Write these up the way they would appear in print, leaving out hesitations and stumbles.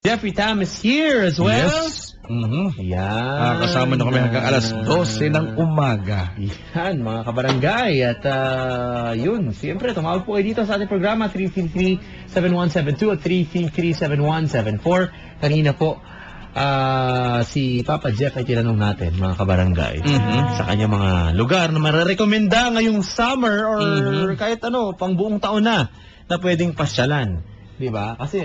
Jeffrey Tam is here as well. Yes. Yan. Kasama na kami hanggang alas 12 ng umaga. Yan, mga kabarangay. At yun, siyempre, tumawag po kayo dito sa ating programa, 333-7172 at 333-7174. Kanina po, si Papa Jeff ay tinanong natin, mga kabarangay, sa kanya mga lugar na mararekomenda ngayong summer or kahit ano, pang buong taon na pwedeng pasyalan. Diba? Kasi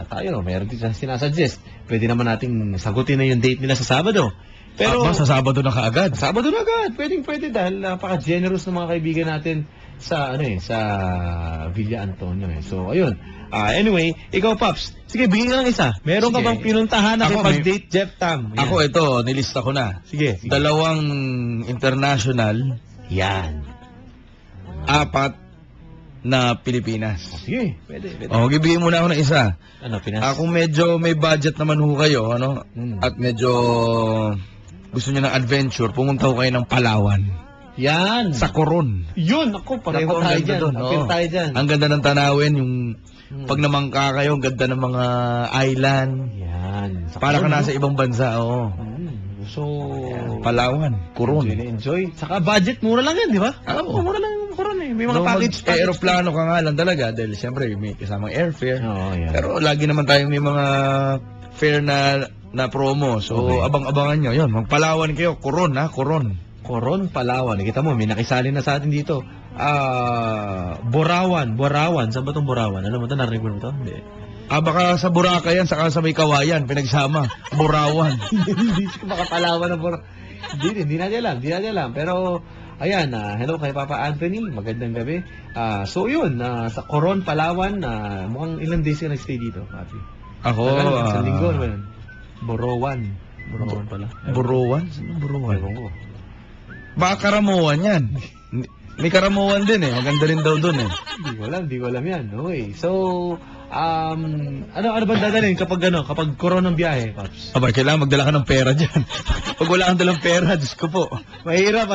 tayo, mayroon din sinasuggest. Pwede naman nating sagutin na yung date nila sa Sabado. Pero sa Sabado na kaagad. Sabado na agad. Pwede dahil napaka-generous ng mga kaibigan natin sa sa Villa Antonio. So, ayun. Anyway, ikaw, Paps. Sige, bigyan ng isa. Meron ka bang pinuntahan na pag-date, Jeff Tam? Yan. Ako, ito, nilista ko na. Sige. 2 international. Yan. 4 na Pilipinas. Sige, pwede. Gibigyan muna ako ng isa. Ano, Pinas? Kung medyo may budget naman ho kayo, at medyo gusto niyo ng adventure, pumunta ho kayo ng Palawan. Yan. Sa Coron. Yun, ako, pareho tayo dyan. Appear tayo dyan. Ang ganda ng tanawin, yung pag namangka kayo, ang ganda ng mga island. Yan. Para ka nasa ibang bansa, So, Palawan, Coron. Enjoy. Saka budget, mura lang yan, di ba? Oo. Mura lang yung Coron eh. May mga package. Aeroplano ka nga lang talaga dahil siyempre may kasamang airfare. Yan. Pero lagi naman tayo may mga fare na promo. So, abang-abangan nyo. Yun, magpalawan kayo. Coron, Coron. Coron, Palawan. Kita mo, may nakisali na sa atin dito. Borawan. Saan ba itong Borawan? Alam mo ito, narinig mo ito? Hindi. Baka sa Boracay yan, saka sa may Kawayan, pinagsama. Borawan. Hindi ko makapalawan ng Borawan. Hindi natin alam. Pero, ayan, hello kay Papa Anthony. Magandang gabi. So, yun, sa Coron, Palawan, mukhang ilang days ka nag-stay dito, Papi? Ako, sa linggo, naman. Borowan pala. Borowan? Sino Borowan? Ewan ko. Baka Karamuan yan. May Karamuan din eh. Maganda rin daw dun eh. Hindi ko alam yan. Okay. So, ano ba dadalhin kapag Coron ng biyahe, Paps? Kailangan magdala ka ng pera dyan. Pag wala kang dalang pera, Diyos ko po. Mahirap,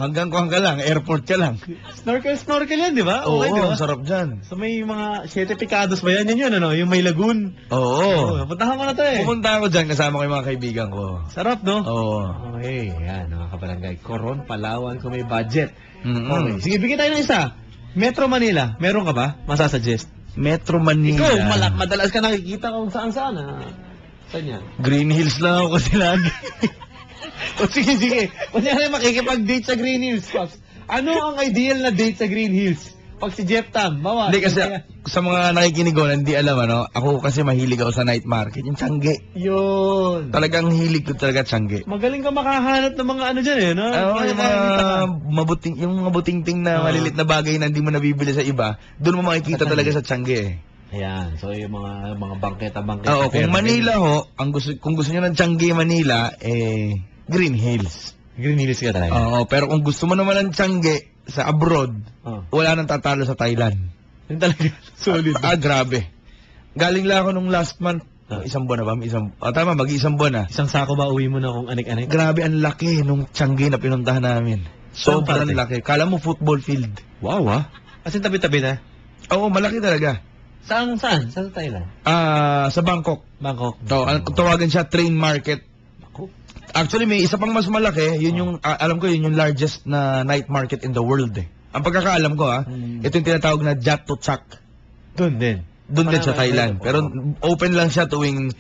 hanggang kuhang ka lang, airport ka lang. Snorkel yan, di ba? Oo, diba? sarap dyan. So may mga 7 picados ba yan? Yun, yung may lagoon. Oo. Puntahan mo na to eh. Pupunta ako dyan kasama ko yung mga kaibigan ko. Sarap, no? Oo. Okay, yan, mga kabarangay. Coron, Palawan, kung may budget. Okay. Sige, bigyan tayo ng isa. Metro Manila, meron ka ba? Masasuggest? Metro Manila. Ikaw, madalas ka nakikita kung saan-saan. Saan yan? Green Hills lang ako kasi lagi. Sige. Kunyari makikipag-date sa Green Hills, Pops. Ano ang ideal na date sa Green Hills? Pag si Jeff Tam, bawa. Hindi kasi sa mga nakikinig ko, hindi alam ako kasi mahilig ako sa night market, yung Tiangge. Yun. Talagang hilig ko talaga Tiangge. Magaling ka makahanap ng mga dyan eh, no? Yung mga buting-ting na malilit na bagay na hindi mo nabibili sa iba, doon mo makikita talaga sa Tiangge eh. Ayan, so yung mga bangketa. Oo, kung Manila kung gusto niyo ng Tiangge Manila, Green Hills. Green Hills ka talaga? Oo, pero kung gusto mo naman ng Tiangge sa abroad, wala nang tatalo sa Thailand. Yung talaga, solid. Grabe. Galing lang ako nung last month. Isang buwan na ba? Tama, mag-isang buwan na. Isang sako ba uwi mo na kung anik-anik? Grabe, ang laki nung Tiangge na pinuntahan namin. Sobrang laki. Kala mo football field. Wow, As in tabi-tabi na? Oo, malaki talaga. Saan? Saan sa Thailand? Sa Bangkok. Bangkok. Tawagan siya train market. Actually, may isa pang mas malaki. Yun yung, alam ko, yun yung largest na night market in the world eh. Ang pagkakaalam ko ito yung tinatawag na Jat to Chak. Doon din? Doon din sa Thailand. Pero open lang siya tuwing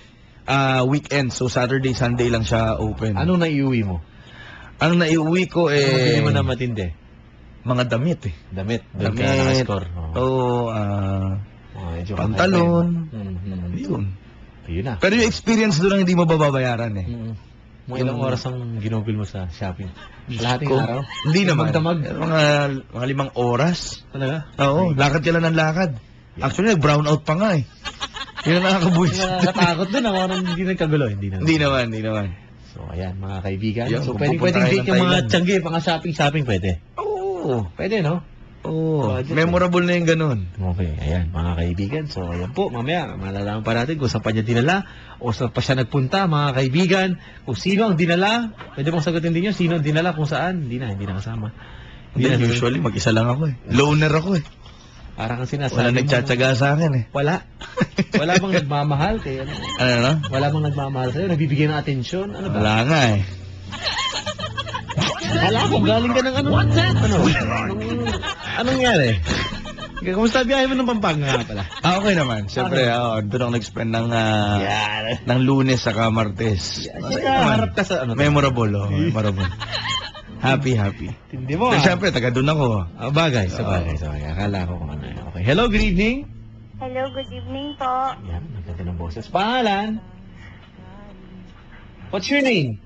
weekend. So Saturday, Sunday lang siya open. Anong naiuwi mo? Ang naiuwi ko Hindi mo na matindi? Mga damit eh. Damit. Doon ka nakascore. Oo. Pantalon. Yun. Yun na. Pero yung experience doon lang hindi mo bababayaran eh. Mga ilang oras ang ginugol mo sa shopping? Lahat ng araw? Hindi naman. Magdamag? Mga 5 oras. Talaga? Oo, lakad ka lang ng lakad. Actually, nag-brown out pa nga eh. Yun ang nakakabuhis. Nakakatakot din ako nang hindi nagkagulo. Hindi naman. So, ayan, mga kaibigan. Yan, So, pwedeng date yung mga Tiangge, mga shopping, pwede? Oo. Pwede, no? Oo. Memorable na yung ganun. Okay, ayan, mga kaibigan. So, ayan po, mamaya, malalaman pa natin kung saan pa niya dinala o saan pa siya nagpunta, mga kaibigan. Kung sino ang dinala, pwede mong sagutin din yun, sino ang dinala, kung saan. Hindi na kasama. Usually, mag-isa lang ako eh. Loner ako eh. Parang ang sinasabi Wala nagtsatsaga sa akin eh. Wala. Wala bang nagmamahal kay ano? Ano? Wala bang nagmamahal sa'yo? Nagbibigay ng atensyon? Ano ba? Wala nga eh. Wala ko, galing ka ng ano? Anong nangyari? Kamusta biyahe mo ng Pampanga nga pala? Okay naman. Siyempre, doon ako nag-spend ng Lunes saka Martes. Harap ka sa ano? Memorable, memorable. Happy. Hindi mo Siyempre, taga doon ako. Bagay, sa bagay. Akala ko kung ano yan. Okay. Hello, good evening. Hello, good evening po. Yan, nagkata ng boses. Pangalan? What's your name?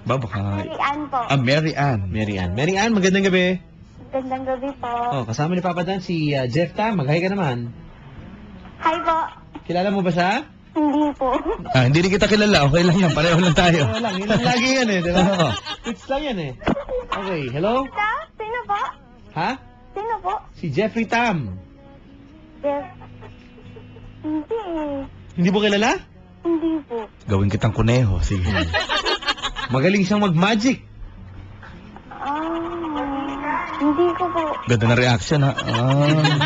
Baka... Mary Ann po. Mary Ann. Mary Ann, magandang gabi. Gandang gabi po. Kasama ni Papa Dan si Jeff Tam. Mag-hi ka naman. Hi po. Kilala mo ba siya? Hindi po. Hindi rin kita kilala. Okay lang yan. Pareho lang tayo. Oo lang, yun lang lagi yan eh, di ba? It's lang yan eh. Okay, hello? Sino po? Ha? Sino po? Si Jeffrey Tam. Jeff. Hindi eh. Hindi mo kilala? Hindi po. Gawin kitang kuneho. Sige. Magaling siyang mag-magic. Hindi ko po. Ganda na reaction ha.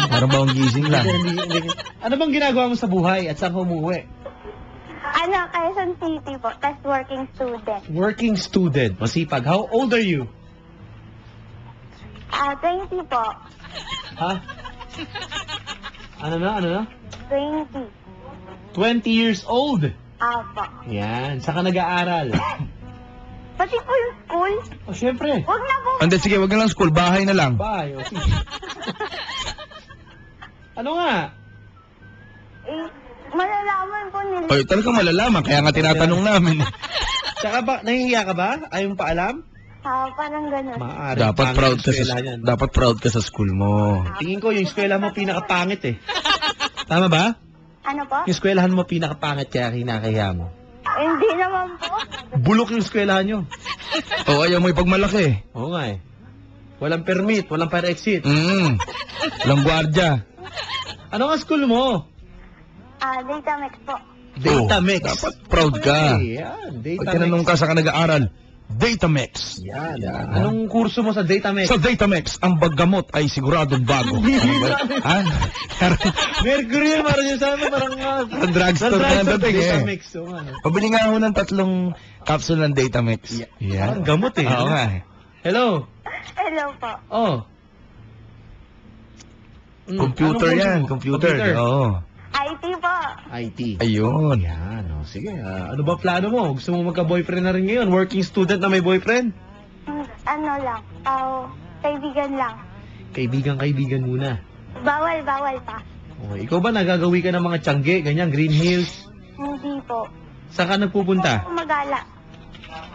Parang bawang gising lang. Ano bang ginagawa mo sa buhay at saan ka umuwi? Quezon City po. Tapos working student. Working student. Masipag. How old are you? 20 po. Ha? Ano na? 20. 20 years old. Apo. Yan. Saan ka nag-aaral? Pati po yung school. Oh, syempre. Huwag na po. Hindi, sige, wag na lang school. Bahay na lang. Bye. O, sige. Ano nga? Malalaman po nila. Ay, talagang malalaman. Kaya nga tinatanong namin. Tsaka ba, nahihiya ka ba? Ayaw mo pa alam? Parang ganun. Maaari. Dapat Pangit proud ang ka eskwelahan yan. dapat proud ka sa school mo. Tingin ko yung eskwela mo pinakapangit eh. Tama ba? Ano po? Yung eskwelahan mo pinakapangit kaya kinakahiya mo. Hindi naman po. Bulok yung eskwelahan nyo. O, ayaw mo ipagmalaki. Oo nga eh. Walang permit, walang fire exit. Walang gwardya. Ano nga school mo? Data mix po. Data mix. Dapat proud ka. Okay, yan. Data Pag tinanong mix. ka sa ka nag-aaral, Datamix. Yan. Anong kurso mo sa Data mix? Sa Datamix, ang baggamot ay siguradong bago. Ha? Mercury yun, parang yun sa amin, parang Ang drugstore na dating Data eh. mix. Oo nga. no. Pabili nga ako ng 3 capsule ng Datamix. Parang gamot eh. Oo no? nga eh. Hello. Hello po. Oh. Computer Anong yan, kurso mo? computer. Oo. IT po. IT. Ayun. Yan, oh. Sige. Ano ba plano mo? Gusto mo magka-boyfriend na rin ngayon? Working student na may boyfriend? Ano lang. Kaibigan lang. Kaibigan muna. Bawal pa. Okay. Ikaw ba nagagawi ka ng mga tiyangge, ganyan, Green Hills? Hindi po. Saan ka nagpupunta? Magala.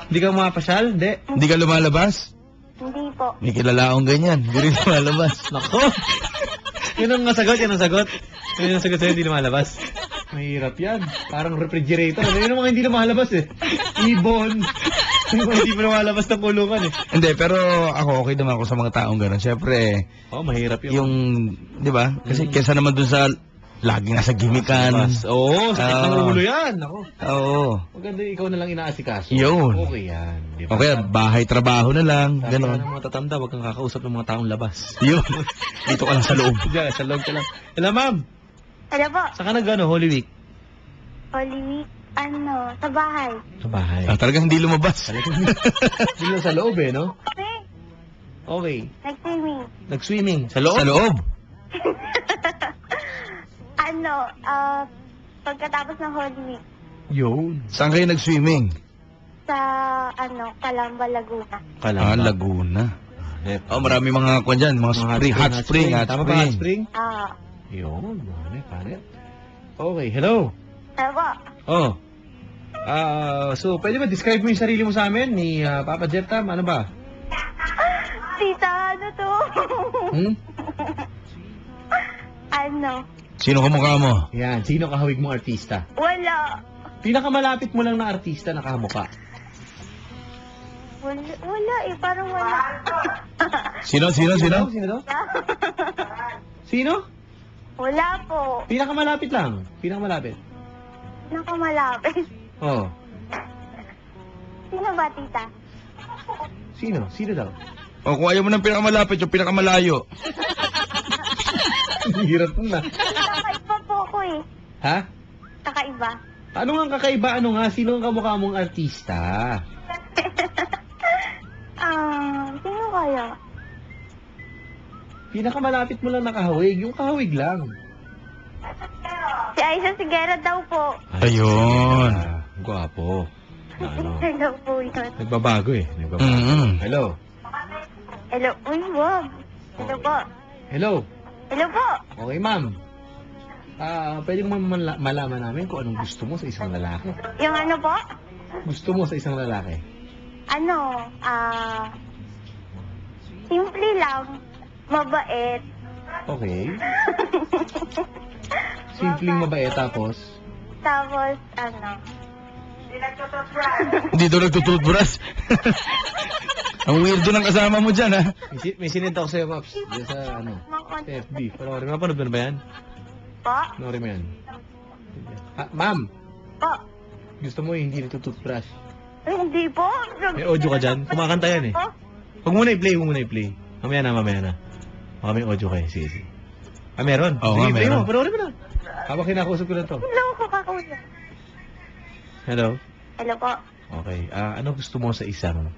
Hindi ka mapasyal? Hindi. Hindi ka lumalabas? Hindi po. May kilala akong ganyan. Hindi rin lumalabas. Nako! Yun ang sagot. Yun ang sagot sa'yo, hindi lumalabas. Mahirap yan. Parang refrigerator. Yun ang mga hindi lumalabas eh. Ibon. Yung mga hindi mo lumalabas ng kulungan eh. Hindi, pero ako okay naman ako sa mga taong gano'n. Siyempre, Mahirap yun. yung, di ba? Kasi kesa naman dun sa laging nasa gimikan. Oo, sakit ng Oo. ulo yan. Ako. Oo. Maganda ikaw na lang inaasikaso. Yun. Okay yan. Di ba? Okay, bahay, trabaho na lang. Sabi Ganon. nga ng mga tatanda, huwag kang kakausap ng mga taong labas. Yun. Dito ka lang sa loob. Diyan, sa loob ka lang. Hello, ma'am. Hello po. Saan ka Holy Week? Holy Week. Sa bahay. Sa bahay. Talagang hindi lumabas. Hindi lang sa loob eh, no? Okay. Okay. Nag-swimming. Nag-swimming. Sa loob? Sa loob. Pagkatapos ng Holy Week. Yun. Saan kayo nag-swimming? Sa, Calamba, Laguna. Laguna. Oh, marami mga kwan dyan. Mga spring, hot spring, hot Tama ba, hot spring. spring? Yun. Paret. Okay, hello. Hello po. Oh. So, pwede ba describe mo yung sarili mo sa amin ni Papa Jeff Tam? Ano ba? Tita, ano to? Sino kamukha mo? Yan. Sino kahawig mong artista? Wala. Pinakamalapit mo lang na artista na kahamukha. Wala eh, parang wala. Sino? Sino daw? Sino? Wala po. Pinakamalapit lang. Pinakamalapit. Nakamalapit. Oh. Sino ba, tita? Sino? Sino daw? O kung ayaw mo ng pinakamalapit, yung pinakamalayo. Hirap na. Kakaiba po ako eh. Ha? Kakaiba. Ano nga ang kakaiba? Ano nga? Sino ang kamukha mong artista? Sino kaya? Pinakamalapit mo lang nakahawig. Yung kahawig lang. Si Aiza Sigera daw po. Ayun. Gwapo. Ano? Sister daw po yun. Nagbabago eh. Nagbabago. Mm-hmm. Hello? Hello. Uy, wag. Hello po. Hello? Hello po. Okay, ma'am. Pwede mo malaman namin kung anong gusto mo sa isang lalaki. Yung ano po? Gusto mo sa isang lalaki? Ano, simple lang. Mabait. Okay. Simpleng mabait tapos? Tapos, ano, Hindi daw nagtututbrush. Ang weirdo ng kasama mo dyan, ha? May sinita ako sa'yo, Maps. Diyan sa, ano, sa FB. Panoorin mo. Napanood mo na ba yan? po? Panoorin mo yan. Ma'am, Po? gusto mo yung hindi nagtututbrush? Hindi po. May audio ka dyan? Kumakanta yan eh. Po? Huwag muna i-play, huwag muna i-play. Mamaya na. Baka may audio kayo. Sige. Meron? Oo, Sige, play meron. mo. Panoorin mo na. Habang kinakausap ko na to. Hello ko kakausap. Hello? Hello po. Okay. Ano gusto mo sa isang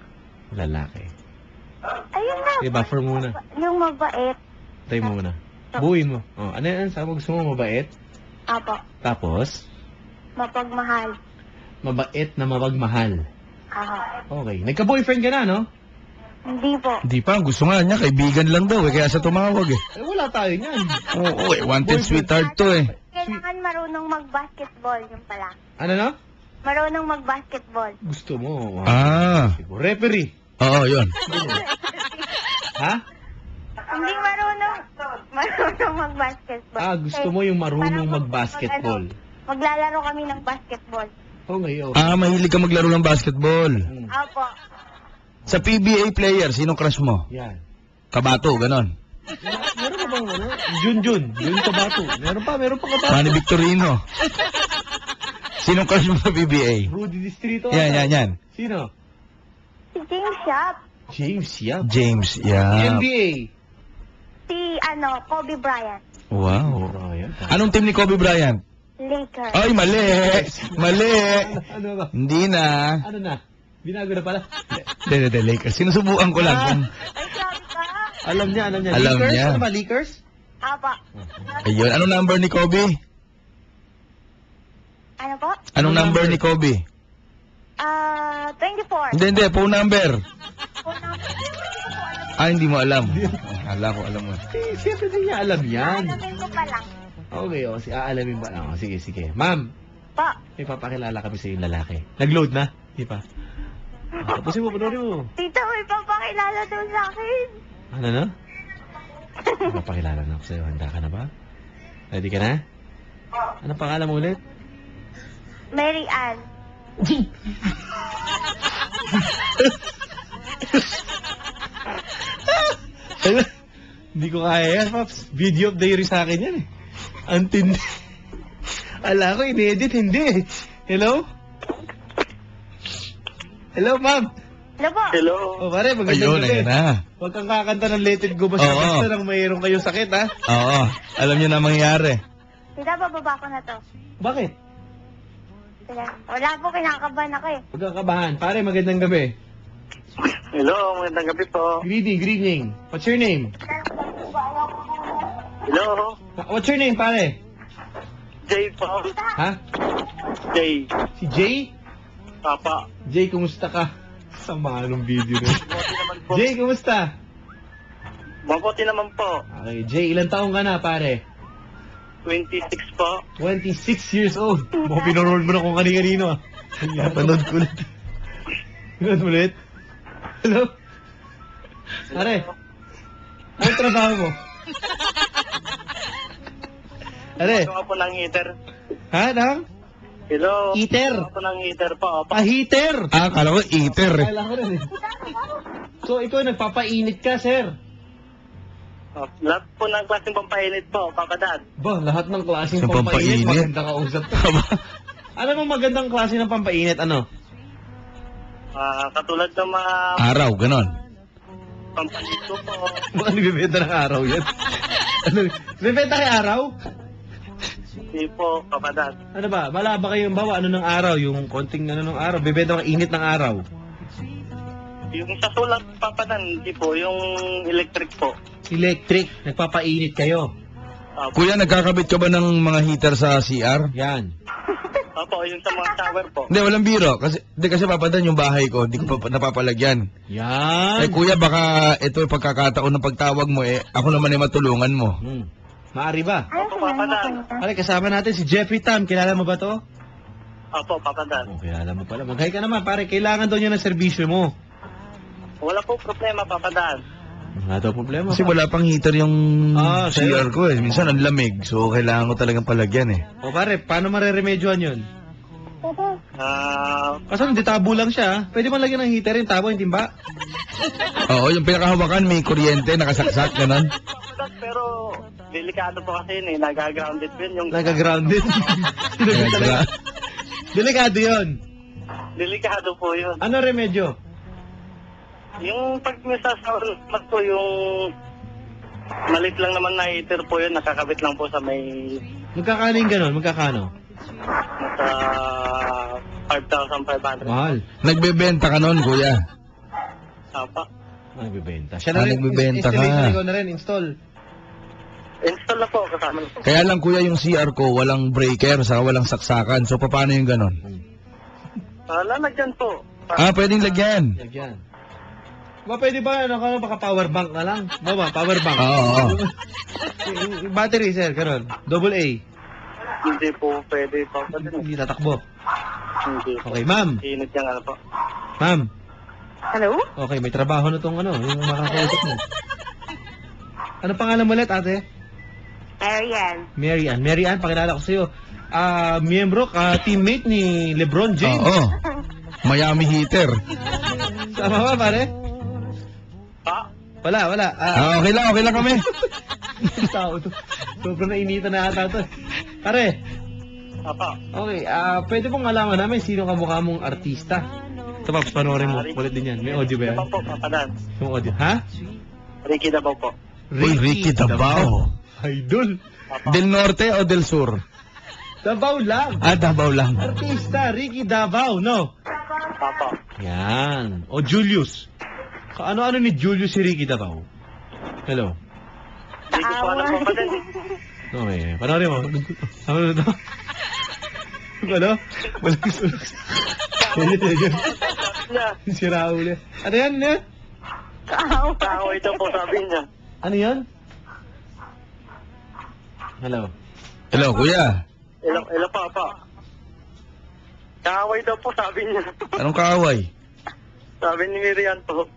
lalaki? Ayun na. Okay, buffer muna. Yung mabait. Try mo muna. Buuin mo. Ano yan? Saan mo gusto mo mabait? Apo. Tapos, Mapagmahal. mabait na mapagmahal. Ako. Okay. Nagka-boyfriend ka na, no? Hindi po. Hindi pa, gusto nga niya, kaibigan lang daw, kaya sa tumawag, eh. Wala tayo niyan. Oo, wanted sweetheart to, eh. Kailangan marunong mag-basketball yung pala. Ano na? Marunong mag-basketball. Gusto mo. Referee. Oo, yun. Ha? Hindi marunong mag-basketball. Gusto mo yung marunong Parang mag-basketball. Maglalaro kami ng basketball. Okay, okay. Mahilig ka maglaro ng basketball. Apo. Sa PBA player, sinong crush mo? Yan. Kabato, ganon. Meron pa bang ano? Jun Kabato. Meron pa Kabato. Manny Victorino. Sinong crush mo sa PBA? Rudy Distrito. Yan. Sino? Si James Shop. James Yap. James, yeah. NBA. Si, Kobe Bryant. Wow. Ryan. Anong team ni Kobe Bryant? Lakers. Ay, mali. Mali. Ano ba? Hindi na. Ano na? Binago na pala. Hindi, Lakers. Sinusubukan ko lang. Kung... Ay, sabi ka. Alam niya. Alam Lakers? niya. Ano ba, Lakers? Apo. Ayun. Anong number ni Kobe? Ano po? Anong number ni Kobe? 24. Hindi. Phone number. Unang- Hindi mo alam. Akala ko alam mo. Siyempre din niya alam yan. Alamin ko pa lang. Okay, aalamin ba? Sige. Ma'am, Po. may papakilala kami sa yung lalaki. Nag-load na? Di pa? Tapusin mo, panoorin mo. Tita, may papakilala daw sa akin. Ano na? May papakilala na ako sa'yo. Handa ka na ba? Ready ka na? Ano pangalan mo ulit? Mary Ann. Hindi ko kaya yan, Pops. Video of diary sa akin yan eh. Antindi. Ala ko, in-edit, hindi eh. Hello? Hello, ma'am. Hello po. Hello. O, pare, magandang Ayun, gabi. ayun na. Huwag kang kakanta ng Let It Go basta Oo. basta nang mayroon kayong sakit, ha? Oo. Alam niyo na mangyayari. Tita, bababa ko na to. Bakit? Tita, wala po, kinakabahan ako eh. Huwag kang kabahan. Pare, magandang gabi. Hello, magandang gabi po. Good evening. What's your name? Hello. What's your name, pare? Jay po. Ha? Jay. Si Jay? Papa. Jay, kumusta ka? Sama nung video na. Mabuti naman po. Jay, kumusta? Mabuti naman po. Okay, Jay, ilang taong ka na, pare? 26 po. 26 years old. Mo pinoroll mo na kung kani-kanino, ah. Panood ko ulit. Panood mo ulit? Hello? Pare, anong trabaho mo? Pare, Gusto po ng heater. ha, nang? Hello. Heater. Gusto po ng heater po. Opo. Heater! Kala ko eater, eh. Kailangan ko rin eh. So, ikaw nagpapainit ka, sir? Lahat po ng klaseng pampainit po, Papa Dad. Ba, lahat ng klaseng Sa pampainit, pampainit? maganda kausap to. Alam mo magandang klase ng pampainit, ano? Katulad ng mga Araw, ganon. pampainit ko po. Baka nagbibenta ng araw yan. Ano, bibenta kay araw? Hindi po, Papa Dan. Ano ba? Wala ba kayong bawa? Ano ng araw? Yung konting ano ng araw? Bibenta ng init ng araw? Yung sa sulat, Papa Dan, hindi po. Yung electric po. Electric. Nagpapainit kayo. Kuya, nagkakabit ka ba ng mga heater sa CR? Yan. Opo, yung sa mga shower po. Hindi, walang biro. Kasi papadan yung bahay ko, hindi ko pa napapalagyan. Yan. Eh kuya, baka ito yung pagkakataon ng pagtawag mo ako naman ay matulungan mo. Maari ba? Opo, Papa Dan. Pare, kasama natin si Jeffrey Tam. Kilala mo ba to? Opo, Papa Dan. Oh, kilala mo pala. Mag-hi ka naman, pare. Kailangan daw niya ng serbisyo mo. Wala po problema, Papa Dan. Wala daw problema. Kasi pa. wala pang heater yung sa'yo. CR ko eh. Minsan ang lamig, so kailangan ko talagang palagyan eh. O pare, paano mareremedyohan yun? Kasi hindi tabo lang siya. Pwede man lagyan ng heater yung tabo, hindi ba? Oo, yung pinakahawakan may kuryente, nakasaksak, gano'n. Pero, delikado po kasi yun eh. Nagagrounded po yun. Yung Nagagrounded. Sinagot talaga. Delikado yun. Delikado po yun. Ano remedyo? Yung pag may sasawalan po yung malit lang naman na heater po yun. Nakakabit lang po sa may Magkakano yung ganon? Magkakano? nasa 5,500. Mahal. Nagbebenta ka nun, kuya. Apa. Nagbibenta. Siya na rin. Nagbebenta ka. Installation, ikaw na rin. Install. Install na po kasama na po. Kaya lang kuya, yung CR ko, walang breaker, saka walang saksakan. So, paano yung ganon? Lalagyan po. Pwedeng lagyan. Lagyan. Ba, pwede ba, baka power bank na lang? Ba, power bank. Oo. Yung battery, sir, karon. Double A. Hindi po pwede po. Hindi tatakbo. Hindi po. Okay, ma'am. Init yung ano po. Ma'am. Hello? Okay, may trabaho na tong yung makakausap mo. Ano pangalan mo ulit, ate? Marian. Mary Ann. Mary Ann, pakilala ko sa'yo. Miyembro, teammate ni LeBron James. Oo. Miami heater. Sama ba, pare? Pa? Wala. Okay lang kami. Tao to. Sobrang nainitan na ata to. Pare, Apa. okay, pwede pong malaman namin sino kamukha mong artista. Ito pa, panoorin mo. Ulit din yan. May audio ba yan? Dabaw po, Papadan. Yung audio. Ha? Ricky Dabaw po. Uy, Ricky Dabao. Idol. Apa. Del Norte o Del Sur? Davao lang. Davao lang. Artista, Ricky Davao, no? Papa. Yan. O Julius. Ano-ano ni Julius si Ricky Davao? Hello. Hindi ko pa alam po pa din. Okay, panoorin mo. Ano na ito? Ano? Walang sulok. Yeah. Si Raul. Ano yan? Ano yan? Kaaway daw po sabi niya. Ano yan? Hello. Hello, kuya. Ilo Papa. Kaaway daw po sabi niya. Anong kaaway? Sabi ni Miriam po.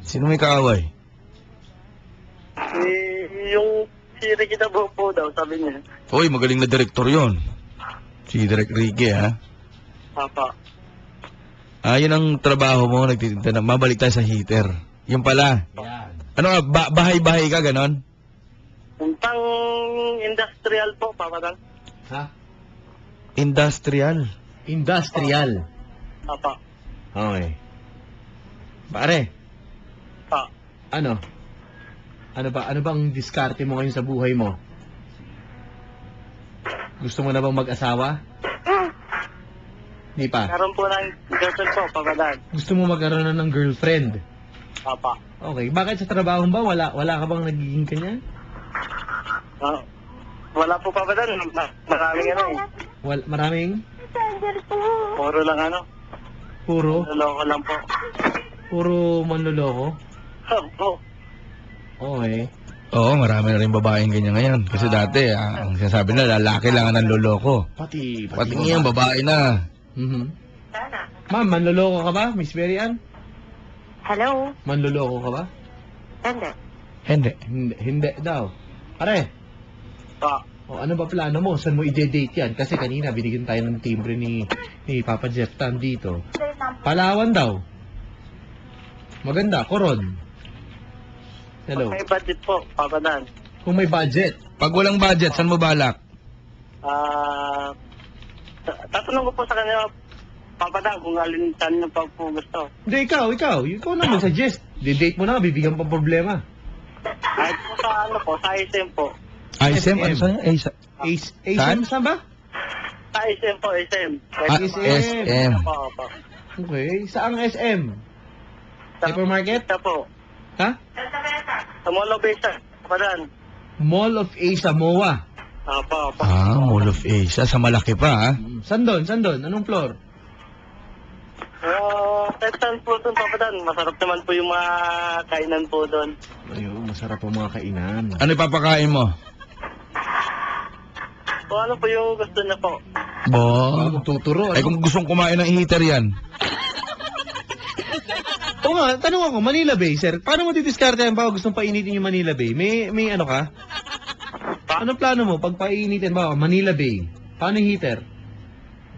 Sino may kaaway? Si Ricky Dabaw po daw sabi niya. Uy, magaling na direktor yon. Si Direk Ricky, ha? Papa. Yun ang trabaho mo, nagtitinda na. Mabalik tayo sa heater. Yung pala. Yan. Ano ka, bahay-bahay ka, ganon? Puntang industrial po, Papa Dan. Ha? Industrial. Industrial. Papa. Okay. Pare, Pa. ano? Ano bang diskarte mo ngayon sa buhay mo? Gusto mo na bang mag-asawa? Di pa. Karoon po ng girlfriend po, Papa Dan. Gusto mo magkaroon na ng girlfriend? Papa. Okay. Bakit sa trabaho ba? Wala ka bang nagiging kanya? Wala po, Papa Dan. Maraming ano eh. Maraming? Messenger po. Puro lang ano. Puro Loko lang po. manloloko? Opo. Okay. Oo, marami na rin babaeng ganyan ngayon. Kasi dati, ang sinasabi na, lalaki lang ang nanloloko. Pati Ngayon, babae na. Sana. Ma'am, manloloko ka ba, Miss Mary Ann? Hello? Manloloko ka ba? Hindi. Hindi. Hindi daw. Pare, Pa. ano ba plano mo? Saan mo i-date yan? Kasi kanina binigyan tayo ng timbre ni Papa Jeff Tan dito. Palawan daw. Maganda, Coron. Hello. May budget po, Papa Dan. Kung may budget. Pag walang budget, saan mo balak? Tatanong ko po sa kanya, Papa Dan, kung alin saan niyo pa po gusto. Hindi, ikaw na mag-suggest. Di-date mo na, bibigyan pa problema. Kahit po sa ano po, sa SM po. ISM? Ano saan yun? ASM, saan ba? SM po, SM. SM. Opo, opo. Okay. Saang SM? Hypermarket? Ito po. Ha? Sa Mall of Asia. Padan. Mall of Asia, MOA. Opo, opo. Mall of Asia. Sa malaki pa, ha? Saan doon? Saan doon? Anong floor? Kahit saan po doon, Papadan. Masarap naman po yung mga kainan po doon. Ayun, masarap po mga kainan. Ano ipapakain mo? Kung ano po yung gusto niya po. Magtuturo. Ay, kung gustong kumain ng heater yan. Oo nga, tanong ako, Manila Bay, sir. Paano mo didiskarte yan? Baka gustong painitin yung Manila Bay? May ano ka? Ano plano mo pag painitin? Baka Manila Bay. Paano yung heater?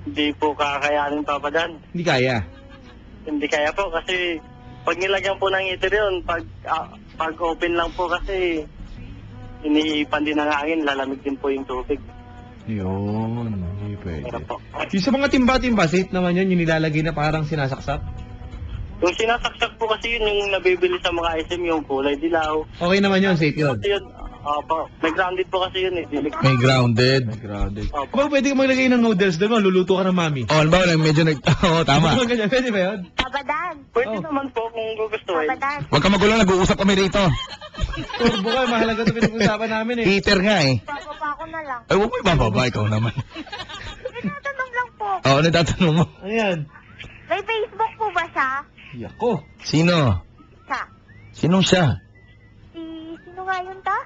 Hindi po kakayanin, Papadan. Hindi kaya. Hindi kaya po kasi pag nilagyan po ng heater yun, pag open lang po kasi iniipan din ng hangin, lalamig din po yung tubig. Yun, hindi pwede. Pero po. Yung sa mga timba-timba, safe naman yun, yung nilalagay na parang sinasaksak. Yung sinasaksak po kasi yun, yung nabibili sa mga SM, yung kulay dilaw. Okay naman yun, safe yun. Kasi yun, opo, may grounded po kasi yun eh. May grounded. Grounded. Opo. Ba, pwede ka maglagay ng noodles doon, luluto ka ng mami. Oh, halimbawa lang medyo Oo, tama. Ganyan, pwede ba yun? Papadan. Pwede Oh. naman po kung gugustuhin. Papadan. Huwag ka magulo, nag-uusap kami rito. Turbo ka, mahalaga ito pinag-usapan namin eh. Heater nga eh. Bababa ko na lang. Ay, huwag mo ibababa, ikaw naman. Tinatanong lang po. Oo, ano tatanong mo? Ano yan? May Facebook po ba siya? Yako. Sino? Siya. Sinong siya? Sino nga yun ta?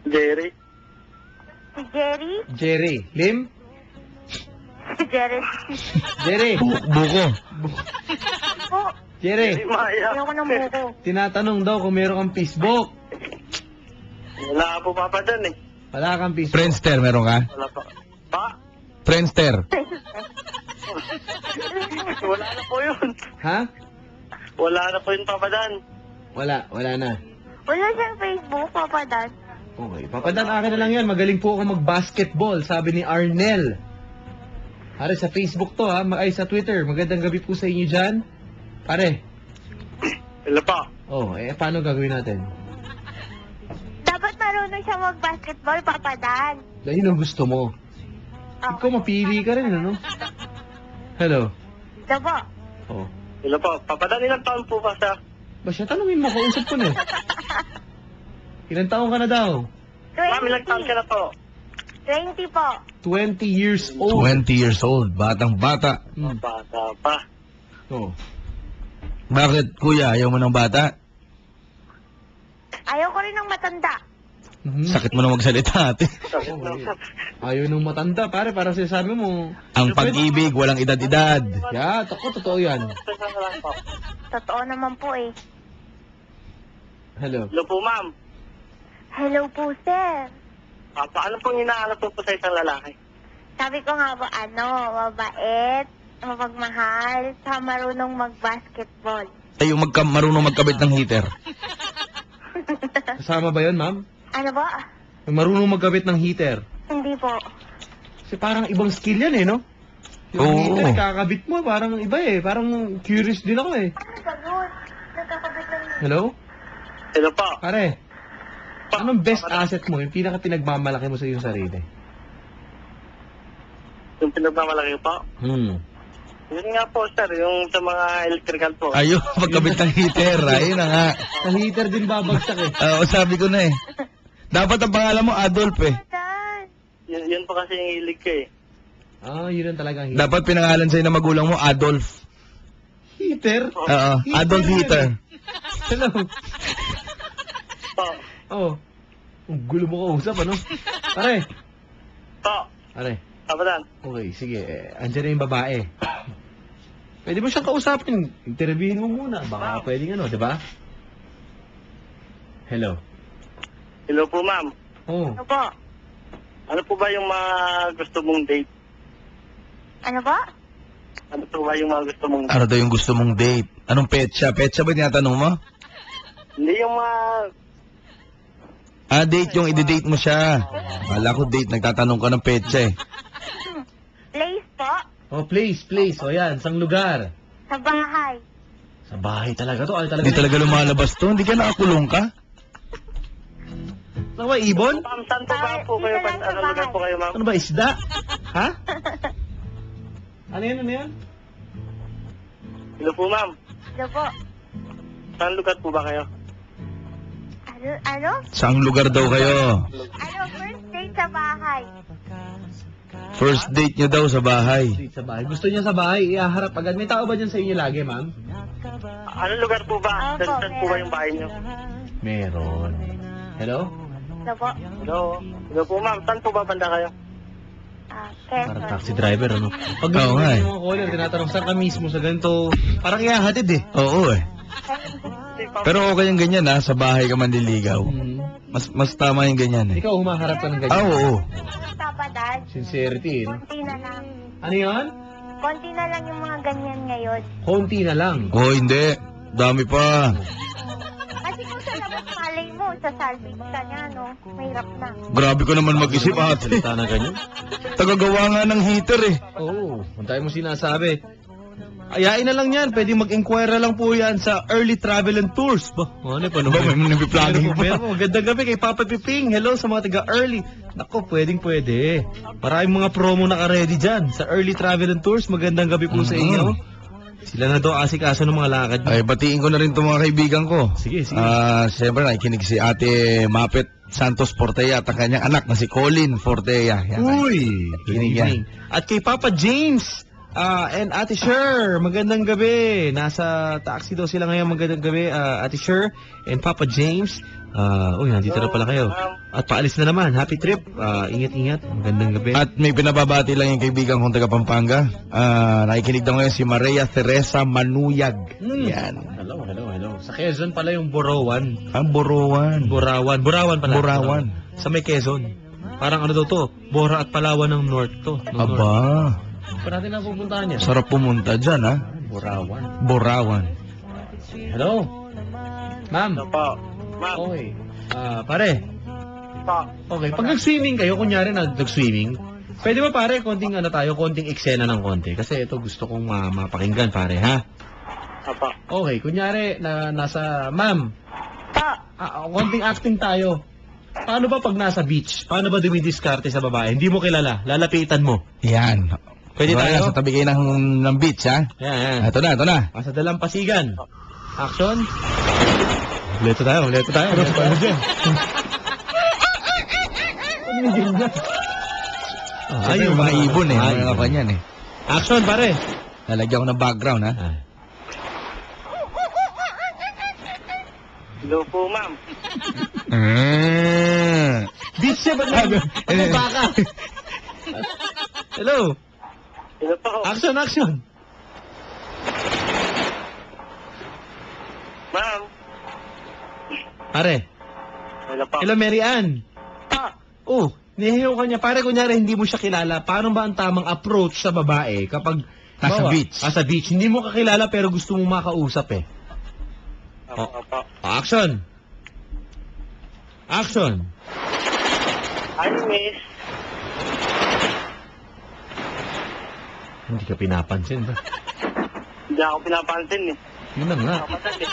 Jerry. Si Jerry? Jerry. Lim? Si Jerry. Jerry. Buko. Po. Jerry. Jerry Maya. Ayoko ng buko. Tinatanong daw kung meron kang Facebook. Wala po Papadan eh. Wala kang Facebook. Friendster, meron ka? Wala pa. Pa? Friendster. Wala na po yun. Ha? Wala na po yun, Papadan. Wala na. Wala siyang Facebook, Papadan. Okay, papadan akin na lang yan. Magaling po ako mag-basketball, sabi ni Arnel. Pare, sa Facebook to ha, ay sa Twitter. Magandang gabi po sa inyo dyan. Pare, Wala pa. paano gagawin natin? Dapat marunong siya mag-basketball, Papadan. Dahil ang gusto mo. Ikaw mapili ka rin, ano? Hello? Diba? Oh. Wala pa. Papadan, ilang taon po ba siya? Ba siya, tanungin mo, kausap ko na eh. Ilan taong ka na daw? 20. Ma'am, ilang taon ka na po? 20 po. 20 years old. 20 years old. Batang bata. Hmm. Bata pa. Oh. Bakit, kuya? Ayaw mo ng bata? Ayaw ko rin ng matanda. Mhm. Sakit mo na magsalita, ate. Sakit na. Ayaw nung matanda, pare, para sinasabi mo. Ang pag-ibig, walang edad-edad. Yeah, totoo yan. Totoo naman po eh. Hello. Hello po, ma'am. Hello po, sir. Paano pong hinahanap po sa isang lalaki? Sabi ko nga po, mabait, mapagmahal, sa marunong mag-basketball. Ay, yung marunong magkabit ng heater. Kasama ba yun, ma'am? Ano ba? Yung marunong magkabit ng heater. Hindi po. Kasi parang ibang skill yan eh, no? Yung Oo. heater, kakabit mo, parang iba eh. Parang curious din ako eh. Ano sagot? Nagkakabit lang yun. Hello? Hello po. Pare, anong best asset mo? Yung pinaka pinagmamalaki mo sa iyong sarili? Yung pinagmamalaki po? Yun nga po, sir. Yung sa mga electrical po. Ayun, magkabit ng heater. Ayun na nga. Sa heater din babagsak eh. Oo, sabi ko na eh. Dapat ang pangalan mo, Adolf eh. Papadan. Yun po kasi yung hilig ko eh. Yun ang talagang heater. Dapat pinangalan sa'yo na magulang mo, Adolf. Heater? Oo, Adolf Heater. Hello? Po. Oh. Ang gulo mo kausap, ano? Pare. Po. Pare. Papadan. Okay, sige. Andiyan na yung babae. Pwede mo siyang kausapin. Interviewin mo muna. Baka pwedeng ano, di ba? Hello? Hello po, ma'am. Oh. Ano po? Ano po ba yung mga gusto mong date? Ano ba? Ano po ba yung mga gusto mong date? Ano daw yung gusto mong date? Anong petsa? Petsa ba tinatanong mo? Hindi yung mga... Date yung i-date mo siya. Kala ko date, nagtatanong ka ng petsa eh. Place po? Oh, place. O yan, sang lugar. Sa bahay. Sa bahay talaga to. Ay, talaga. Hindi talaga lumalabas to. Hindi ka nakakulong ka? Ano ba, ibon? Ma'am, saan po ba po kayo? Dito lang sa Anong lugar po kayo, ma'am? Ano ba, isda? Ha? Ano yan, ano yan? Hello po, ma'am. Ano po? Saan lugar po ba kayo? Ano? Saang lugar daw kayo? First date sa bahay. First date nyo daw sa bahay. Sa bahay. Gusto niya sa bahay, ihaharap agad. May tao ba dyan sa inyo lagi, ma'am? Anong lugar po ba? Opo, Saan po ba yung bahay niyo? Meron. Hello? Ano po? Hello? Hello po, ma'am. Saan po ba banda kayo? Parang Quezon. taxi driver, ano? Pag Oo nga, eh. yung mga caller, tinatanong saan ka mismo sa ganito, parang ihahatid eh. Oo eh. Pero okay yung ganyan ha, sa bahay ka manliligaw. Mas tama yung ganyan eh. Ikaw humaharap ka ng ganyan. Ah, oo. Tapadad. Sincerity, no? Konti na lang. Ano yan? Konti na lang yung mga ganyan ngayon. Konti na lang. Oh, hindi. Dami pa. Kasi kung sa labas malay mo, sa salvage ka niya, no? Mahirap na. Grabe ko naman mag-isip ate. Salita na ganyan. Tagagawa nga ng heater eh. Oo, ang tayo mo sinasabi. Ayain na lang yan. Pwede mag-inquire lang po yan sa Early Travel and Tours. Ba, ano pa Ba, may nagpi-planning pa. Meron po. Magandang gabi kay Papa Piping. Hello sa mga taga-Early. Nako, pwede. Maraming mga promo naka-ready dyan. Sa Early Travel and Tours, magandang gabi po sa inyo. Sila na daw asikaso ng mga lakad nyo. Ay, batiin ko na rin itong mga kaibigan ko. Sige. Siyempre, nakikinig si Ate Mapet Santos Fortea at ang kanyang anak na si Colin Fortea. Yan. Uy! Good Kinig yan. evening. At kay Papa James and Ate Sher, magandang gabi. Nasa taxi daw sila ngayon, magandang gabi. Ate Sher and Papa James. Uy, nandito na pala kayo. At paalis na naman. Happy trip. Ingat-ingat. Magandang gabi. At may pinababati lang yung kaibigan kong taga Pampanga. Nakikinig daw ngayon si Maria Teresa Manuyag. Yan. Hello. Sa Quezon pala yung Borowan. Ang Borawan. Burawan pala. Borawan. Sa may Quezon. Parang ano daw to? Bora at Palawan ng North to. ng North. Aba, Pa natin ang pupuntahan niya. sarap pumunta dyan ha. Borawan. Borawan. Hello? Ma'am. Hello po. Ma'am. Okay. Pare. Po. Okay. Pag nag-swimming kayo, kunyari nag-swimming, pwede ba pare, konting eksena ng konti? Kasi ito gusto kong mapakinggan pare, ha? Opo. Okay. Kunyari, nasa, ma'am, Po. konting acting tayo. Paano ba pag nasa beach? Paano ba dumidiskarte sa babae? Hindi mo kilala. Lalapitan mo. Yan. Pwede tayo? Sa tabi kayo ng beach ha. Yan. Ito na. Sa Dalampasigan. Action. Leto tayo. Ano dyan? Ay, yung mga ibon eh. Mga kanyan eh. Action, pare. Lalagyan ko ng background ha. Hello po, ma'am. Beach siya ba na? Ano baka? Hello. Hello po. Action. Ma'am. Pare. Hello po. Hello, Mary Ann. Po. Nihiyaw ka niya. Pare, kunyari, hindi mo siya kilala. Paano ba ang tamang approach sa babae kapag Nasa bawa, beach. Nasa beach. Hindi mo kakilala pero gusto mo makausap eh. Opo. Action. Hi, miss. Hindi ka pinapansin ba? Hindi ako pinapansin eh. Yun na nga. Kapatid eh.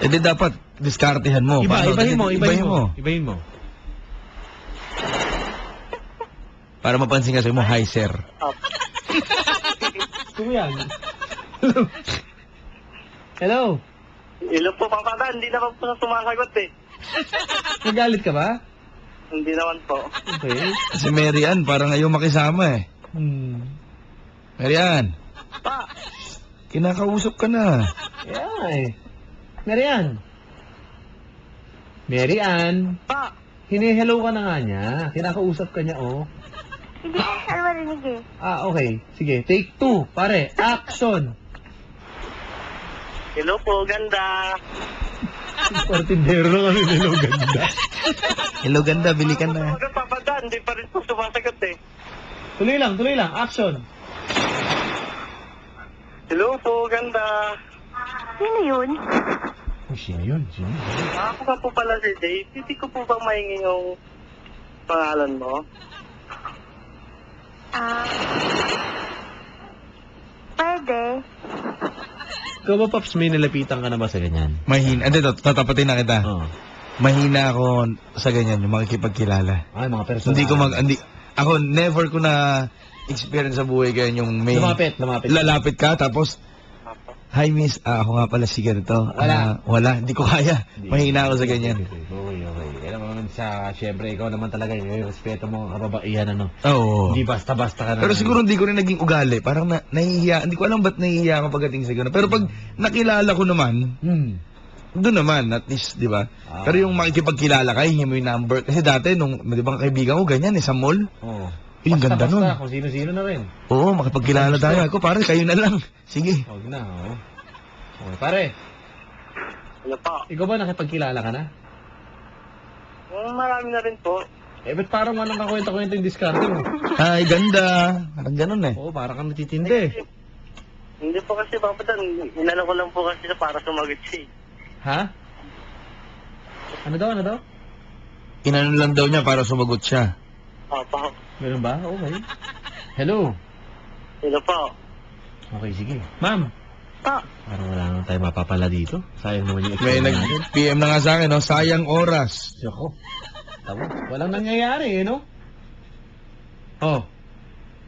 Eh di dapat diskartehan mo. Paano? Ibahin mo. Para mapansin kasi mo, hi sir. Opo. Gusto mo yan. Hello. Hello po, papata. Hindi naman po sumasagot eh. Nagalit ka ba? Hindi naman po. Okay. Si Mary Ann, parang ayaw makisama eh. Mary Ann, Pa. kinakausap ka na. Yeah eh. Mary Ann. Pa. Hini-hello ka na nga niya. Kinakausap ka niya, oh. Hindi ko siya marinig eh. Okay. Sige, take 2. Pare, action. Hello po, ganda. Partindero na kami, hello, ganda. Hello ganda, bili ka na. Huwag papata. Hindi pa rin po sumasagot eh. Tuloy lang. Action. Hello po, ganda. Sino yun? Sino yun? Ako ka po pala si Dave. Hindi ko po ba mahingi yung pangalan mo? Pwede. Ikaw ba, Paps, may nalapitan ka na ba sa ganyan? Hindi, tatapatin na kita. Oo. Mahina ako sa ganyan, yung makikipagkilala. Ay, mga personal. Ako, never ko na experience sa buhay kaya yung may... Lumapit. Lalapit ka, tapos, hi miss, ako nga pala si ganito. Wala, hindi ko kaya. Mahina ako sa ganyan. Okay. Alam mo naman syempre, ikaw naman talaga, yung respeto mo ang kababaihan, ano. Oo. Hindi basta-basta ka na. Pero siguro hindi ko rin naging ugali. Parang nahihiya. Hindi ko alam ba't nahihiya ako pagdating sa gano'n. Pero pag nakilala ko naman, doon naman, at least, di ba? Pero yung makikipagkilala ka, hingi mo yung number. Kasi dati, nung, di ba, kaibigan ko, ganyan, sa mall. Oo. Yung ganda nun. Basta, kung sino-sino na rin. Oo, makipagkilala tayo. Ako, pare, kayo na lang. Sige. Huwag na, oo. Okay, pare, Ano po? ikaw ba nakipagkilala ka na? Marami na rin po. Ba't parang walang kakwenta-kwenta yung diskarte mo? Ay, ganda. Parang ganun eh. Oo, parang kang natitindi. Hindi po kasi papadan. Inano ko lang po kasi para sumagot siya. Ha? Ano daw? Inano lang daw niya para sumagot siya. Opo. Meron ba? Okay. Hello. Sino po? Okay, sige. Ma'am. Po. Parang wala naman tayo mapapala dito. Sayang naman yung May experience natin. nag-PM na nga sa akin, no? Sayang oras. Yoko. Tama. Walang nangyayari, no? Oh.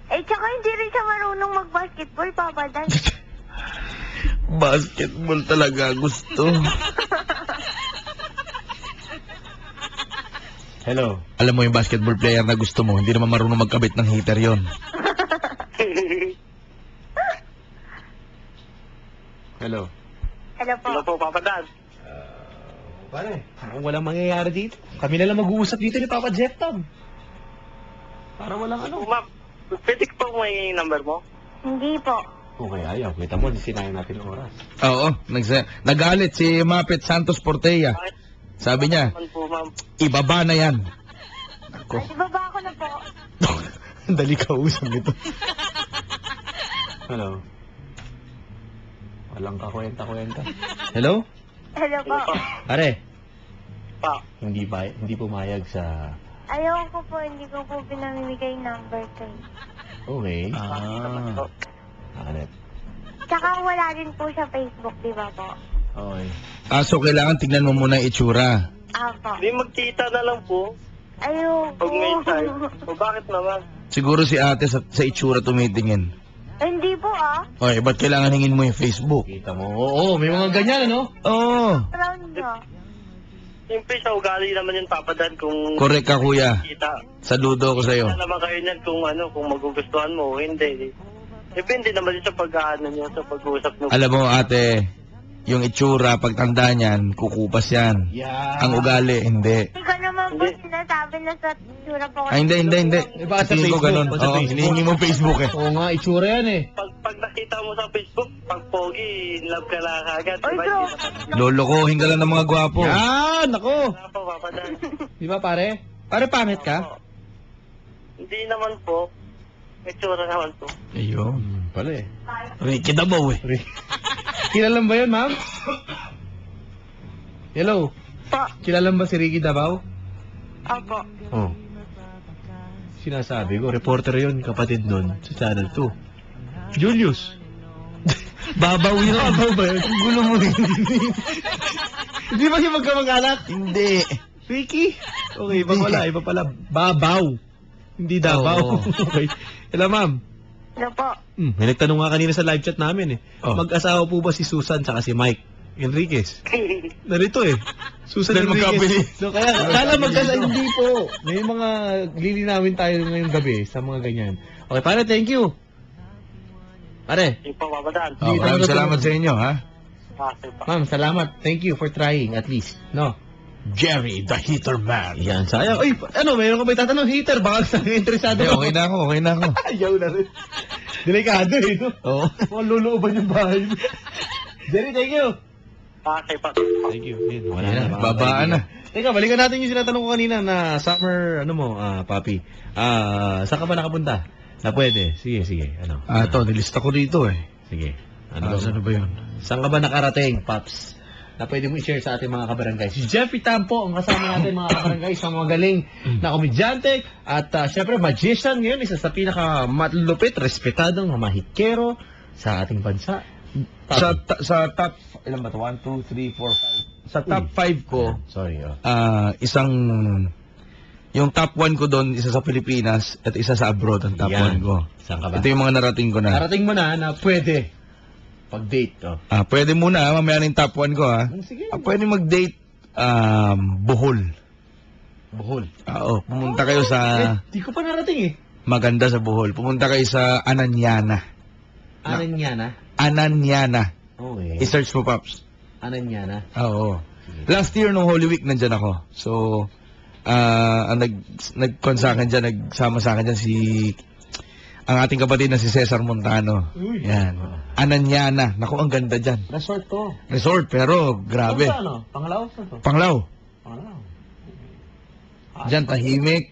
Tsaka hindi rin siya marunong mag-basketball, Papa Dan. Basketball talaga gusto. Hello. Alam mo yung basketball player na gusto mo, hindi naman marunong magkabit ng heater yon. Hello. Hello po. Sino po, papadan? Pare, walang mangyayari dito. Kami na lang mag-uusap dito ni Papa Jeff Tom. Para walang ano. Ma'am, pwede ko po may number mo? Hindi po. Okay, ayaw. Kita mo, sinayang natin ang oras. Oo, nagalit si Mapit Santos Portella. Bakit Sabi niya, naman po, ma'am? ibaba na yan. Ay, ibaba ko na po. Dali ka usap nito. Hello. Walang kakwenta-kwenta. Hello? Hello po. Sino po? Pare, Pa. hindi pumayag sa... Ayoko po, hindi ko po pinamimigay number kayo. Okay. Po. Hanep. Tsaka wala rin po sa Facebook, di ba po? Okay. So kailangan tignan mo muna yung itsura. Apo. Hindi magkita na lang po. Ayoko. Pag may time. O bakit naman? Siguro si ate sa itsura tumitingin. Hindi po Okay, ba't kailangan hingin mo yung Facebook? Kita mo. Oo, may mga ganyan, ano? Oo. Round nyo. Siyempre sa ugali naman yun, papadan, kung Correct ka, kuya. kita. Saludo ko sa'yo. Kita naman kayo niyan kung magugustuhan mo o hindi. Depende naman yun sa pag-ano nyo, sa pag-uusap nyo. Alam mo, ate, yung itsura, pagtanda niyan, kukupas yan. Yeah. Ang ugali, hindi. Hindi ko naman po sinasabi na sa tsura po. Ay, hindi. Eh, baka sa Tingin ko Facebook, ganun. baka sa Oo, Facebook. hinihingi mo Facebook eh. Oo nga, itsura yan eh. Pag nakita mo sa Facebook, pag pogi, in love ka na kagad. Ay, Diba? bro. Lolokohin ka lang ng mga gwapo. Yan! Ako! Wala po, papadan. Di ba, pare? Pare, pangit ka? Hindi naman po. May tsura naman po. Ayun. Pala eh. Ricky Dabaw eh. Kilala ba yun, ma'am? Hello? Po. Kilala ba si Ricky Davao? Opo. Oh. Sinasabi ko, reporter yun, kapatid nun, sa Channel 2. Julius. Babaw yun. Babaw ba yun? Ang gulo mo rin. Hindi ba yung magkamag-anak? Hindi. Ricky? Okay, iba pala. Babaw. Hindi Davao. Oo. Okay. Hello, ma'am. Hello po. May nagtanong nga kanina sa live chat namin eh. Oh. Mag-asawa po ba si Susan tsaka si Mike Enriquez? Narito eh. Susan Dahil Enriquez. magkabili. So, kaya kala magkasa, hindi po. May mga lilinawin tayo ngayong gabi sa mga ganyan. Okay, pare, thank you. Pare, Yung po, papadan. Oh, maraming salamat sa inyo, ha? Okay pa. ma'am, salamat. Thank you for trying at least. No? Jerry, the heater man. Yan, sayang. Ay, ano, mayroon ka ba itatanong hater? Baka sa interesado Okay na ako. Ayaw na rin. Delikado eh, no? Oo. Mukhang lulooban yung bahay mo. Jerry, thank you. Okay pa. Thank you. Yun, wala Ayan, na. mga babaan kaibigan. na. Teka, balikan natin yung sinatanong ko kanina na summer, ano mo, papi. Saan ka ba nakapunta? Na pwede. Sige. Ano? Ito, nilista ko dito eh. Sige. Ano ba yun? Saan ka ba nakarating, Paps? Na pwede mo i-share sa ating mga kabarangay. Si Jeffrey Tampo, ang kasama natin mga kabarangay, isang mga galing na komedyante at syempre magician ngayon, isa sa pinakamalupit, respetadong mahikero sa ating bansa. Sa top, ilan ba ito? 1, 2, 3, 4, Sa top 5 ko, Sorry, isang, yung top 1 ko doon, isa sa Pilipinas, at isa sa abroad, ang top 1 ko. Saan ka ba? Ito yung mga narating ko na. Narating mo na pwede pag-date, Pwede muna, mamaya na yung top 1 ko, ha. Sige. Pwede mag-date, Bohol. Bohol. Oo, pumunta kayo sa, Di ko pa narating maganda sa Bohol. Pumunta kayo sa Ananyana. Ananyana. Ananyana. Okay. I-search mo, Paps. Ananyana. Oo. Last year, nung Holy Week, nandyan ako. So, ang nag-con sa akin dyan, nagsama sa akin dyan ang ating kapatid na si Cesar Montano. Uy. Yan. Ananyana. Naku, ang ganda dyan. Resort to. Resort, pero grabe. Ano? Pangalaw? Saan to? Panglao. Pangalaw. Dyan, tahimik.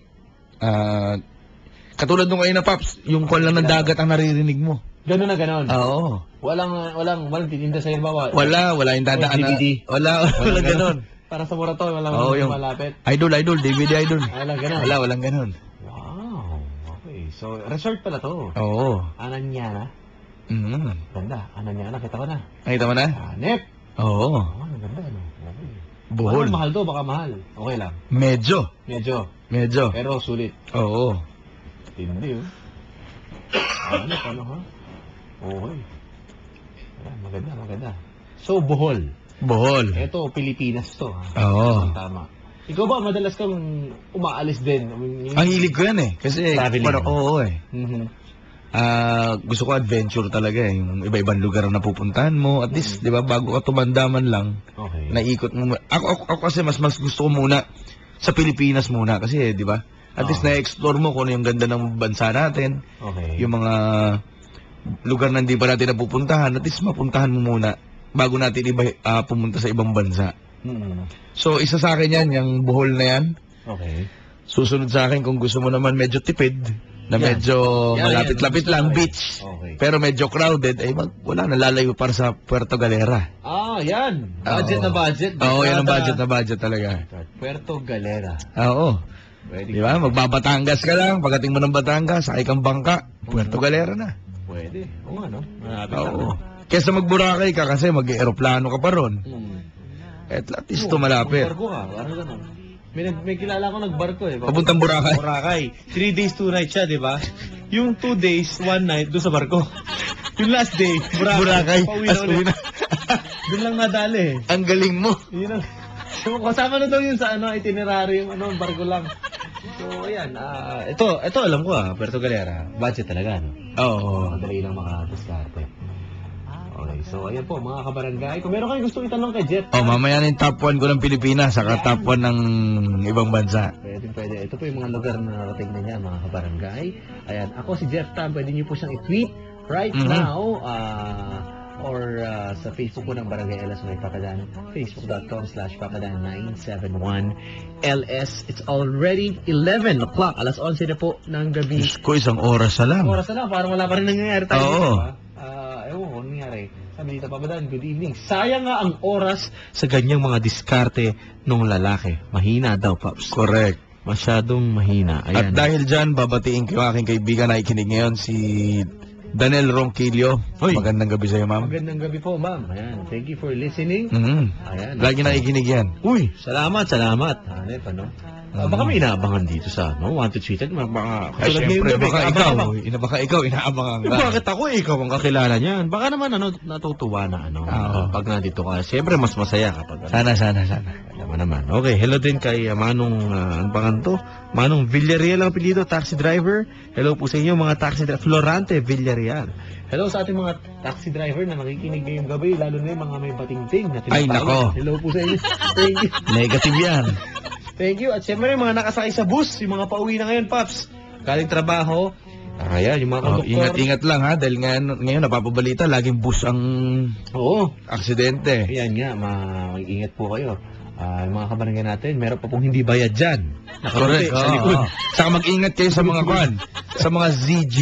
Katulad nung kayo na, Paps, yung kwan lang ng dagat ang naririnig mo. Ganon na ganon. Oo. Walang titinda sa'yo ba? Wala yung dadaan na. DVD. Wala ganon. Para sa morato, walang Oo, yung malapit. Idol, DVD Idol. Walang ganon. Walang ganon. Wow. Okay. So, resort pala to. Oo. Ananyana. Ganda. Ananyana. Kita ko na. Nakita mo na? Nep. Oo. Ang ganda. Ano? Okay. Bohol. Mahal to. Baka mahal. Okay lang. Medyo. Medyo. Pero sulit. Oo. Tindi ano ha? Okay. Maganda. So, Bohol. Ito, Pilipinas to. Ha? Oo. Tama. Ikaw ba, madalas kang umaalis din? Ang hilig ko yan eh. Kasi, Traveling. oo eh. Gusto ko adventure talaga eh. Yung iba-ibang lugar na napupuntahan mo. At least, di ba, bago ka tumandaman lang, Okay. naikot mo. Ako kasi mas gusto ko muna sa Pilipinas muna. Kasi, di ba, at least na-explore mo kung ano yung ganda ng bansa natin. Okay. Yung mga lugar na hindi pa natin napupuntahan. At least mapuntahan mo muna bago natin pumunta sa ibang bansa. So, isa sa akin yan, yung Bohol na yan. Okay. Susunod sa akin kung gusto mo naman medyo tipid, na Yan. medyo Yan, malapit-lapit yan. lang, Okay. beach. Okay. Pero medyo crowded, ay wala, nalalayo para sa Puerto Galera. Yan. Oo. Budget. Oo, yan ang budget talaga. Puerto Galera. Oo. Pwede. Di ba? Magbabatangas ka lang, pagdating mo ng Batangas, sakay kang bangka, Puerto Galera na. Pwede. Oo, ano? Malapit Oo. Kesa mag-Boracay ka kasi mag-aeroplano ka pa ron. At least to malapit. Barko ka. Parang ganun. May kilala ko nagbarko eh. Papuntang Boracay. Boracay. 3 days, 2 nights siya, di ba? Yung 2 days, 1 night, doon sa barko. Yung last day, Boracay. Pauwi na As ulit. uwi na. Doon lang nadali eh. Ang galing mo. Yun ang... So, kasama na daw yun sa itinerary yung barko lang. So, ayan. Ito alam ko Puerto Galera. Budget talaga, no? Oo. Madali lang makadiskarte. Okay, so ayan po mga kabarangay. Kung meron kayong gusto itanong kay Jet, Mamaya na yung top 1 ko ng Pilipinas, saka top 1 ng ibang bansa. pwede. Ito po yung mga lugar na narating na niya, mga kabarangay. Ayan, ako si Jeff Tam. Pwede niyo po siyang i-tweet right now. Or sa Facebook po ng Barangay LS may Papadan, facebook.com/papadan971LS. It's already 11 o'clock. Alas 11 na po ng gabi. Diyos ko, isang oras na lang. Oras na lang, parang wala pa rin nangyayari tayo. Oo. Dito, ewan ko, ano nangyari. Sabi dito, Papadan, good evening. Sayang nga ang oras sa ganyang mga diskarte ng lalaki. Mahina daw, Paps. Correct. Masyadong mahina. At Ayan. dahil dyan, babatiin ko yung aking kaibigan na ikinig ngayon, si Danel Ronquillo. Hoy. Magandang gabi sa'yo, ma'am. Magandang gabi po, ma'am. Ayan. Thank you for listening. Ayan. Lagi na ikinig yan. Uy, salamat. Hanep, ano? Baka may inaabangan dito sa, no? Wanted Cheated. Baka, Ay, katulad ngayong syempre, gabi, baka ikaw, inaabangan ka. Bakit ako ikaw ang kakilala niyan? Baka naman natutuwa na Oo. pag nandito ka. Siyempre mas masaya kapag Sana. alam mo naman. Okay, hello din kay Manong ang pangan to. Manong Villarreal ang apelyido, taxi driver. Hello po sa inyo mga taxi driver. Florante Villarreal. Hello sa ating mga taxi driver na nakikinig ngayong gabi, lalo na yung mga may batingting na tinatawag. Ay, nako. Hello po sa inyo. Thank you. Negative yan. Thank you. At syempre yung mga nakasakay sa bus, yung mga pauwi na ngayon, Paps. Galing trabaho. Ayan, yung mga konduktor. Ingat-ingat lang ha, dahil ngayon napapabalita, laging bus ang Oo. aksidente. Ayan nga, mag-ingat po kayo. Yung mga kabarangay natin, meron pa pong hindi bayad dyan. Nakaputi Correct. sa likod. Saka mag-ingat kayo sa mga kwan, sa mga ZG.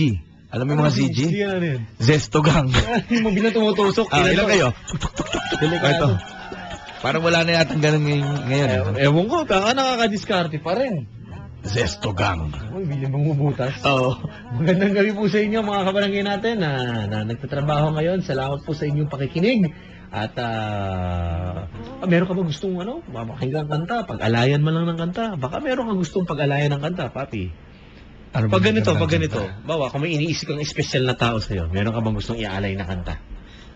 Alam mo yung mga ZG? Hindi yan, ano yun? Zesto gang. Yung mga bilang tumutusok. Ilan kayo? Delikado. Ito. Parang wala na yatang ganun ngayon. Ewan ko, baka nakakadiskarte pa rin. Zesto Gang. Uy, bilhin mong bubutas. Oo. Magandang gabi po sa inyo mga kabarangay natin na nagtatrabaho ngayon. Salamat po sa inyong pakikinig. At meron ka ba gustong makakinggang kanta? Pag-alayan man lang ng kanta. Baka meron ka gustong pag-alayan ng kanta, papi. Pag ganito, bawa kung may iniisip kang espesyal na tao sa'yo, meron ka bang gustong ialay na kanta?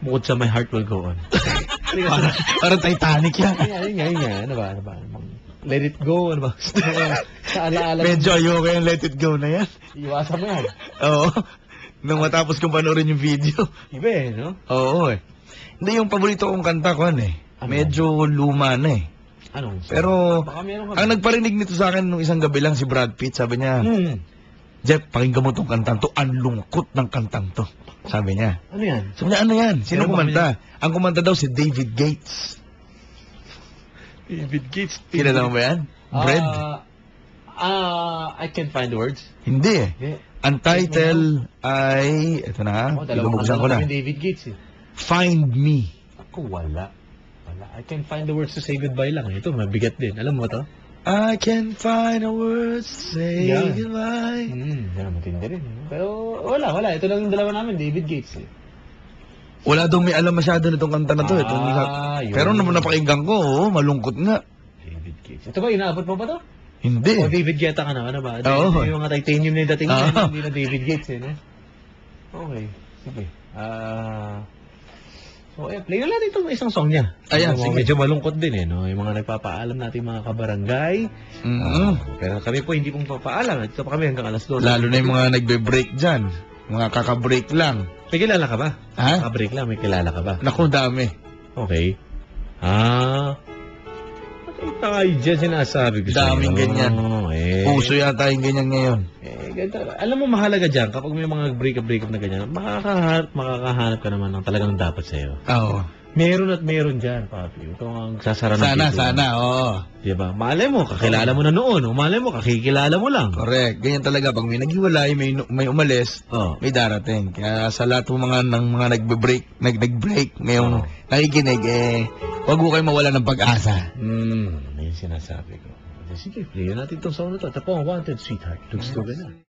Bukod sa My Heart Will Go On. Parang Titanic yan. Yun nga. Ano ba? Let It Go, ano ba? Sa alaala. Medyo ayoko yung Let It Go na yan. Iwasan mo yan. Oo. Nung matapos kong panoorin yung video. Iba no? Oo Hindi, yung paborito kong kanta ko medyo luma na Anong? Pero, Baka meron ka ang nagparinig nito sa akin nung isang gabi lang si Brad Pitt, sabi niya, Jeff, pakinggan mo tong kantang to, ang lungkot ng kantang to. Sabi niya. Ano yan? Sabi niya, ano yan? Sino Pero kumanta? Ang kumanta daw si David Gates. David Gates. Kilala mo ba yan? Bread? I can't find the words. Hindi Hindi. Ang title ay, ito na ilubuksan ko na. David Gates Find Me. Ako wala. I can't find the words to say goodbye lang. Ito, mabigat din. Alam mo to? I can't find the words to say Yan. goodbye. Yan ang matindi rin. Pero wala. Ito lang yung dalawa namin, David Gates. Wala daw may alam masyado nitong kanta na to. Yun. Pero naman napakinggan ko, malungkot nga. David Gates. Ito ba, inaabot mo ba to? Hindi. O David Guetta ka na, ano ba? Oo. Yung mga titanium na yung dating Oo. hindi na David Gates Okay. Sige. So, play na natin itong isang song niya. Ayan, sige. Medyo malungkot din no? Yung mga nagpapaalam natin mga kabarangay. Pero kami po hindi pong papaalam. Ito pa kami hanggang alas 12. Lalo na yung mga nagbe-break dyan. Mga kaka-break lang. May kilala ka ba? Ha? Break lang, may kilala ka ba? Naku, dami. Okay. Tayo dyan sinasabi ko Daming ganyan. Puso yata yung ganyan ngayon. Ganito. Alam mo, mahalaga dyan, kapag may mga break-up na ganyan, makakahanap ka naman ng talagang dapat sa'yo. Oo. Meron at meron dyan, papi. Ito ang sasara ng Sana, oo. Diba? Malay mo, kakilala mo na noon. Malay mo, kakikilala mo lang. Correct. Ganyan talaga. Pag may naghiwalay, may umalis, may darating. Kaya sa lahat ng mga nag-break, ngayong nakikinig, wag mo kayo mawala ng pag-asa. May sinasabi ko. Sige, play natin itong song na ito. Ito po ang Wanted Sweetheart. Looks to ganun.